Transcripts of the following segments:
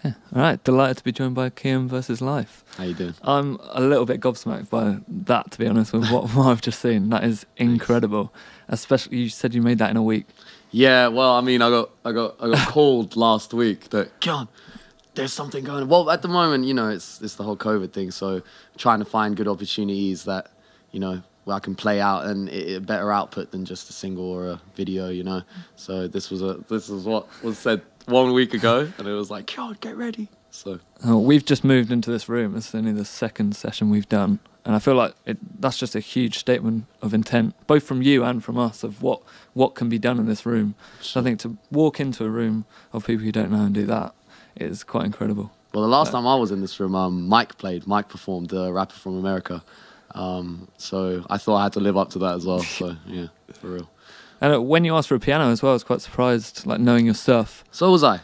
Yeah. All right, delighted to be joined by KIANVSLIFE. How you doing? I'm a little bit gobsmacked by that, to be honest, with what I've just seen. That is incredible. Especially, you said you made that in a week. Yeah, well, I mean, I got called last week that, Kian, there's something going on. Well, at the moment, you know, it's the whole COVID thing, so trying to find good opportunities that, you know, where I can play out and a better output than just a single or a video, you know. So this is what was said 1 week ago, and it was like, Kian, get ready. So we've just moved into this room. It's only the second session we've done, and I feel like that's just a huge statement of intent, both from you and from us, of what can be done in this room. So I think to walk into a room of people you don't know and do that is quite incredible. Well, the last time I was in this room, Mike performed, the rapper from America. So I thought I had to live up to that as well. So yeah, for real. And when you asked for a piano as well, I was quite surprised, like, knowing your stuff. So was I.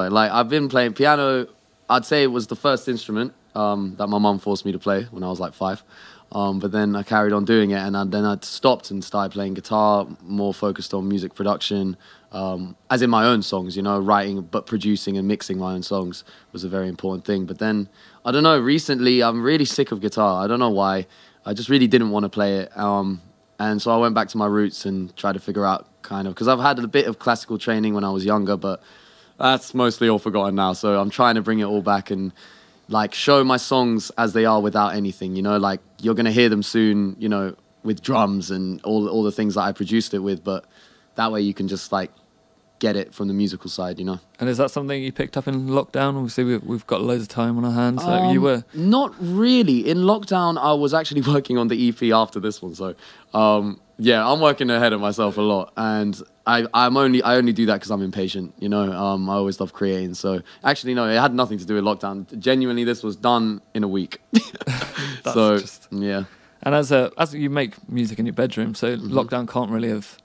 Like, I've been playing piano. I'd say it was the first instrument that my mum forced me to play when I was like 5. But then I carried on doing it, and then I stopped and started playing guitar, more focused on music production, as in my own songs, you know, writing, but producing and mixing my own songs was a very important thing. But then, I don't know, recently I'm really sick of guitar. I don't know why. I just really didn't want to play it. And so I went back to my roots and tried to figure out kind of, because I've had a bit of classical training when I was younger, but that's mostly all forgotten now. So I'm trying to bring it all back and like show my songs as they are without anything, you know, like you're going to hear them soon, you know, with drums and all the things that I produced it with, but that way you can just like get it from the musical side, you know. And is that something you picked up in lockdown? Obviously, we've got loads of time on our hands. So you were not really in lockdown. I was actually working on the EP after this one, so yeah, I'm working ahead of myself a lot, and I only do that because I'm impatient, you know. I always love creating. So actually, no, it had nothing to do with lockdown. Genuinely, this was done in a week. So yeah. And as you make music in your bedroom, so lockdown can't really have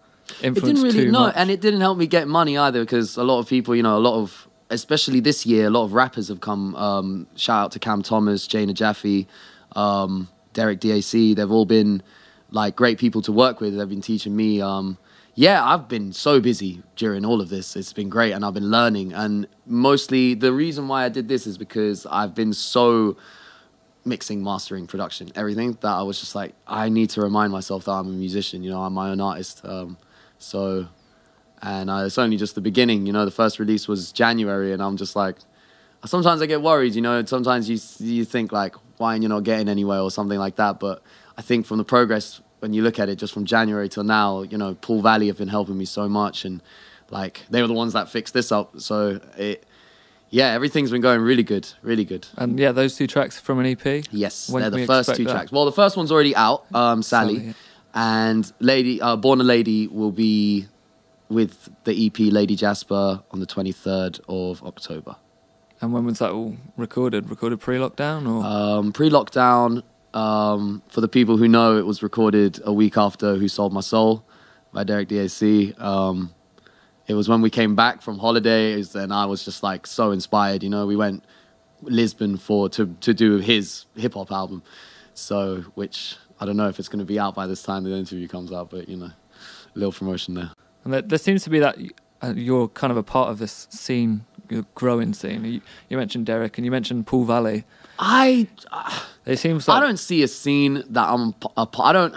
influenced it didn't really, too no, much. And it didn't help me get money either, because a lot of people, you know, especially this year, a lot of rappers have come. Shout out to Cam Thomas, Jana Jaffe, Derek DAC. They've all been like great people to work with. They've been teaching me. Yeah, I've been so busy during all of this. It's been great, and I've been learning. And mostly the reason why I did this is because I've been so mixing, mastering, production, everything, that I was just like, I need to remind myself that I'm a musician, you know, I'm my own artist. It's only just the beginning, you know. The first release was January, and I'm just like, sometimes I get worried, you know. Sometimes you think like, why you're not getting anywhere or something like that. But I think from the progress, when you look at it just from January till now, you know, Paul Valley have been helping me so much, and like they were the ones that fixed this up. So yeah, everything's been going really good, really good. And yeah, those 2 tracks from an EP? Yes, they're the first 2 tracks. Well, the first one's already out, Sally. Yeah. And Born a Lady will be with the EP Lady Jasper on the 23rd of October. And when was that all recorded? Recorded pre-lockdown or? Pre-lockdown. For the people who know, it was recorded a week after Who Sold My Soul by Derek DAC. It was when we came back from holidays, and I was just like so inspired. You know, we went Lisbon to do his hip hop album. So, which I don't know if it's going to be out by this time the interview comes out, but you know, a little promotion there. And there seems to be that you're kind of a part of this scene, growing scene. You mentioned Derek and you mentioned Paul Valley. It seems like I don't see a scene that I'm a part.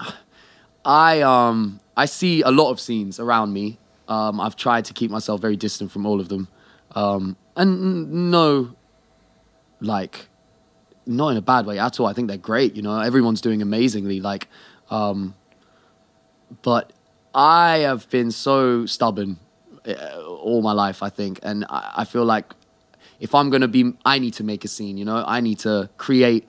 I see a lot of scenes around me. I've tried to keep myself very distant from all of them. And no, like, not in a bad way at all. I think they're great, you know. Everyone's doing amazingly, like, but I have been so stubborn all my life, I think. And I feel like if I'm going to be, I need to make a scene, you know. I need to create,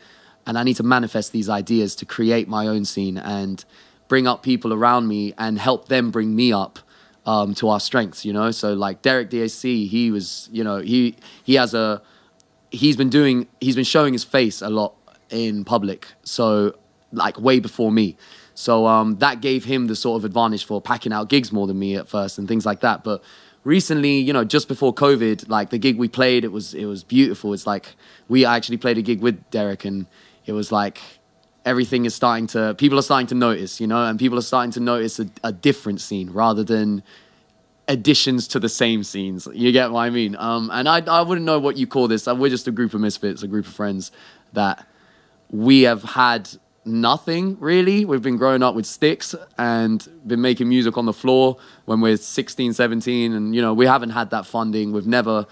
and I need to manifest these ideas to create my own scene and bring up people around me and help them bring me up to our strengths, you know. So like Derek DAC, he was, you know, he's been showing his face a lot in public, so like way before me. So that gave him the sort of advantage for packing out gigs more than me at first and things like that. But recently, you know, just before COVID, like the gig we played, it was beautiful. It's like we actually played a gig with Derek, and it was like everything is people are starting to notice, you know, and people are starting to notice a different scene rather than additions to the same scenes. You get what I mean? And I wouldn't know what you call this. We're just a group of misfits, a group of friends that we have had nothing really. We've been growing up with sticks and been making music on the floor when we're 16, 17. And, you know, we haven't had that funding. We've never,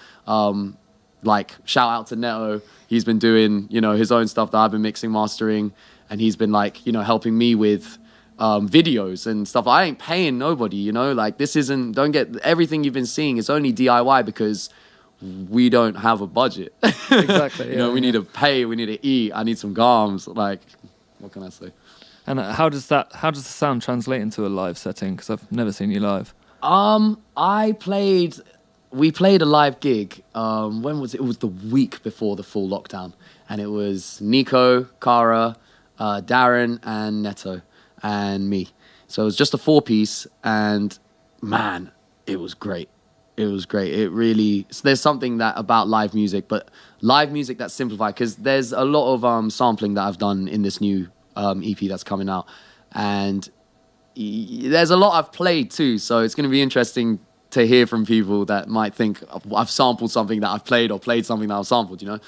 like, shout out to Neto. He's been doing, you know, his own stuff that I've been mixing, mastering. And he's been, like, you know, helping me with videos and stuff. I ain't paying nobody, you know? Like, this isn't, don't get, everything you've been seeing is only DIY because we don't have a budget. Exactly. You know, we need to pay, we need to eat. I need some garms. Like, what can I say? And how does the sound translate into a live setting? Because I've never seen you live. We played a live gig. When was it? It was the week before the full lockdown. And it was Nico, Cara, Darren, and Neto, and me. So it was just a 4-piece, and man, it was great. It was great. It really, so there's something that about live music, but live music that's simplified, because there's a lot of sampling that I've done in this new EP that's coming out, and there's a lot I've played too, so it's going to be interesting to hear from people that might think I've sampled something that I've played, or played something that I've sampled, you know?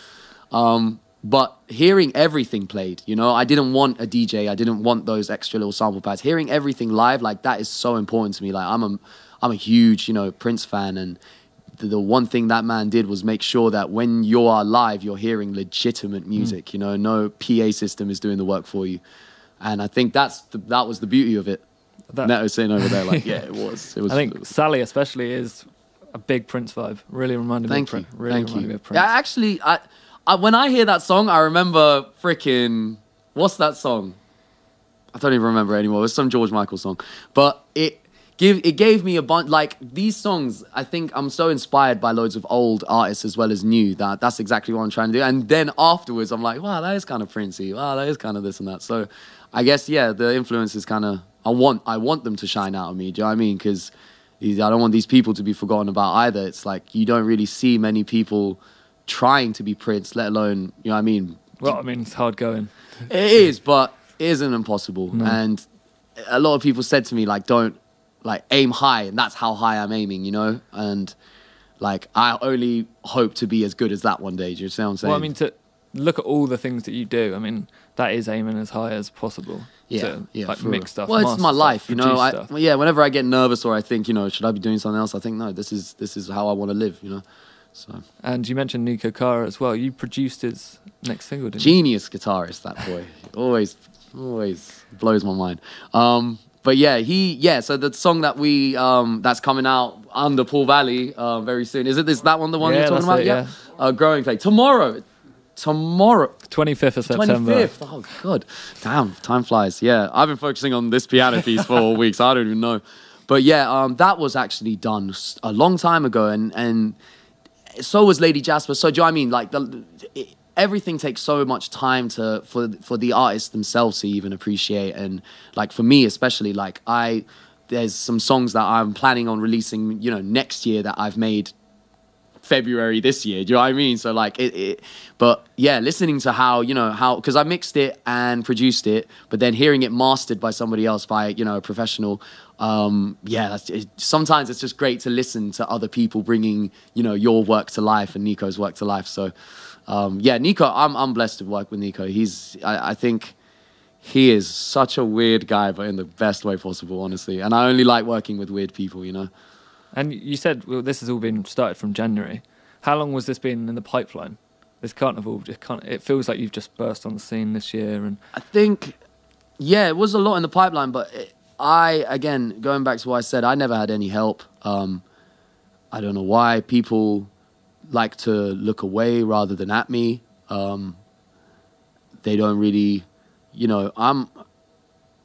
But hearing everything played, you know, I didn't want a DJ, I didn't want those extra little sample pads. Hearing everything live, like, that is so important to me. Like, I'm a huge, you know, Prince fan, and the one thing that man did was make sure that when you are live, you're hearing legitimate music. You know, no PA system is doing the work for you, and I think that was the beauty of it. Neto's sitting over there, like, yeah, it was. I think Sally especially is a big Prince vibe. Really reminded me of Prince. Really reminded me of Prince. Yeah, actually, I when I hear that song, I remember freaking, what's that song? I don't even remember anymore. It was some George Michael song, but it gave me a bunch, like, these songs. I think I'm so inspired by loads of old artists as well as new, that's exactly what I'm trying to do. And then afterwards, I'm like, wow, that is kind of Princey. Wow, that is kind of this and that. So I guess, yeah, the influence is kind of, I want them to shine out of me. Do you know what I mean? Because I don't want these people to be forgotten about either. It's like, you don't really see many people trying to be Prince, let alone, you know what I mean? Well, I mean, it's hard going. It is, but it isn't impossible. No. And a lot of people said to me, like, don't, like, aim high, and that's how high I'm aiming, you know? And, like, I only hope to be as good as that one day. Do you see what I'm saying? Well, I mean, to look at all the things that you do, I mean, that is aiming as high as possible. Yeah, like, mix stuff. Well, it's my life, stuff, you know? Yeah, whenever I get nervous or I think, you know, should I be doing something else? I think, no, this is how I want to live, you know? So. And you mentioned Nico Cara as well. You produced his next single, didn't you? Genius guitarist, that boy. always blows my mind. But yeah, so the song that we that's coming out under Paul Valley very soon. Is that one the one you're talking about? Yeah. Growing Play. Tomorrow. 25th of September. 25th. Oh God. Damn, time flies. Yeah. I've been focusing on this piano piece for all week, so I don't even know. But yeah, that was actually done a long time ago, and so was Lady Jasper. So do you know what I mean? Like, everything takes so much time for the artists themselves to even appreciate. And, like, for me especially, like, there's some songs that I'm planning on releasing, you know, next year that I've made February this year. Do you know what I mean? So, like, but yeah, listening to how, because I mixed it and produced it, but then hearing it mastered by somebody else, by, you know, a professional. Sometimes it's just great to listen to other people bringing, you know, your work to life and Nico's work to life. So, Nico, I'm blessed to work with Nico. I think he is such a weird guy, but in the best way possible, honestly. And I only like working with weird people, you know. And you said, well, this has all been started from January. How long was this been in the pipeline? This carnival, it feels like you've just burst on the scene this year. And I think, yeah, it was a lot in the pipeline, but again, going back to what I said, I never had any help. I don't know why people like to look away rather than at me. They don't really, you know,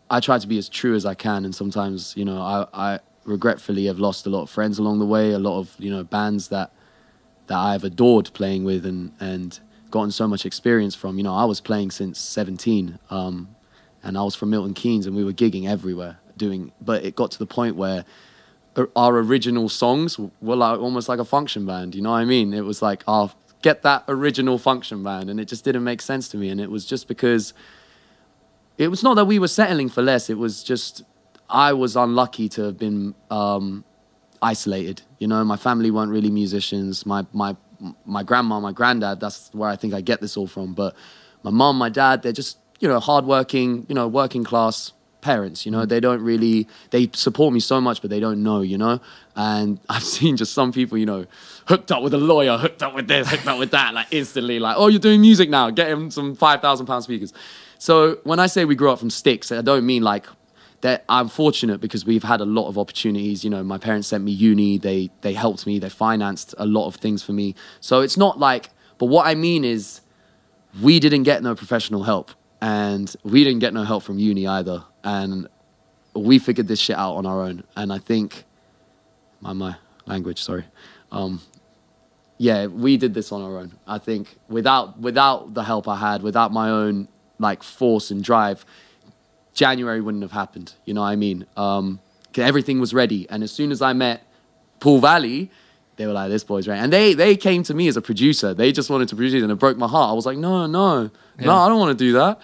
I try to be as true as I can, and sometimes, you know, I regretfully have lost a lot of friends along the way, a lot of, you know, bands that I've adored playing with and gotten so much experience from. You know, I was playing since 17, and I was from Milton Keynes, and we were gigging everywhere but it got to the point where our original songs were like almost like a function band, you know what I mean? It was like, get that original function band, and it just didn't make sense to me. And it was just because it was not that we were settling for less, it was just I was unlucky to have been isolated. You know, my family weren't really musicians. My grandma, my granddad, that's where I think I get this all from. But my mom, my dad, they're just, you know, hardworking, you know, working class parents, you know. They don't really, they support me so much, but they don't know, you know. And I've seen just some people, you know, hooked up with a lawyer, hooked up with this, hooked up with that, like instantly, like, oh, you're doing music now, get him some £5,000 speakers. So when I say we grew up from sticks, I don't mean like that. I'm fortunate because we've had a lot of opportunities. You know, my parents sent me uni, they helped me, they financed a lot of things for me. So it's not like, but what I mean is we didn't get no professional help, and we didn't get no help from uni either. And we figured this shit out on our own. And I think, my language, sorry. Yeah, we did this on our own. I think without the help I had, without my own like force and drive, January wouldn't have happened. You know what I mean? 'Cause everything was ready. And as soon as I met Paul Valley, they were like, this boy's ready. And they came to me as a producer. They just wanted to produce, and it broke my heart. I was like, no, I don't want to do that.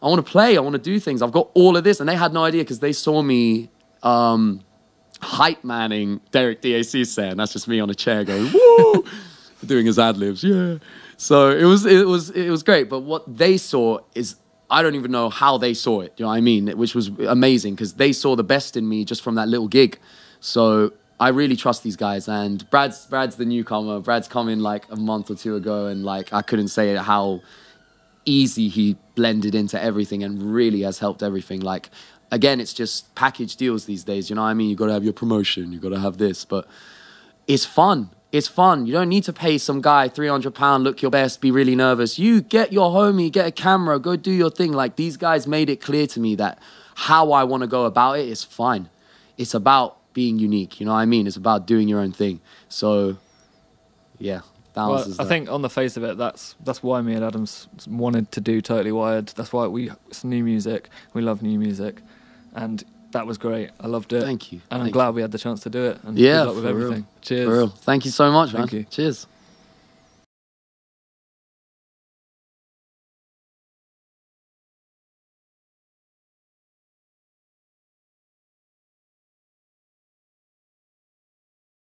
I want to play. I want to do things. I've got all of this. And they had no idea because they saw me hype manning Derek DAC set. And that's just me on a chair going, woo, doing his ad-libs. Yeah. So it was great. But what they saw is, I don't even know how they saw it. You know what I mean? Which was amazing because they saw the best in me just from that little gig. So I really trust these guys. And Brad's the newcomer. Brad's come in like a month or two ago, and like I couldn't say how easy he blended into everything and really has helped everything. Like, again, it's just package deals these days. You know what I mean? You got to have your promotion. You got to have this, but it's fun. It's fun. You don't need to pay some guy £300, look your best, be really nervous. You get your homie, get a camera, go do your thing. Like, these guys made it clear to me that how I want to go about it is fine. It's about being unique. You know what I mean? It's about doing your own thing. So, yeah. Well, I think on the face of it, that's why me and Adams wanted to do Totally Wired. That's why it's new music. We love new music. And that was great. I loved it. Thank you. And I'm glad we had the chance to do it. And yeah, good luck with everything. Real. Cheers. For real. Thank you so much, man. Thank you. Cheers.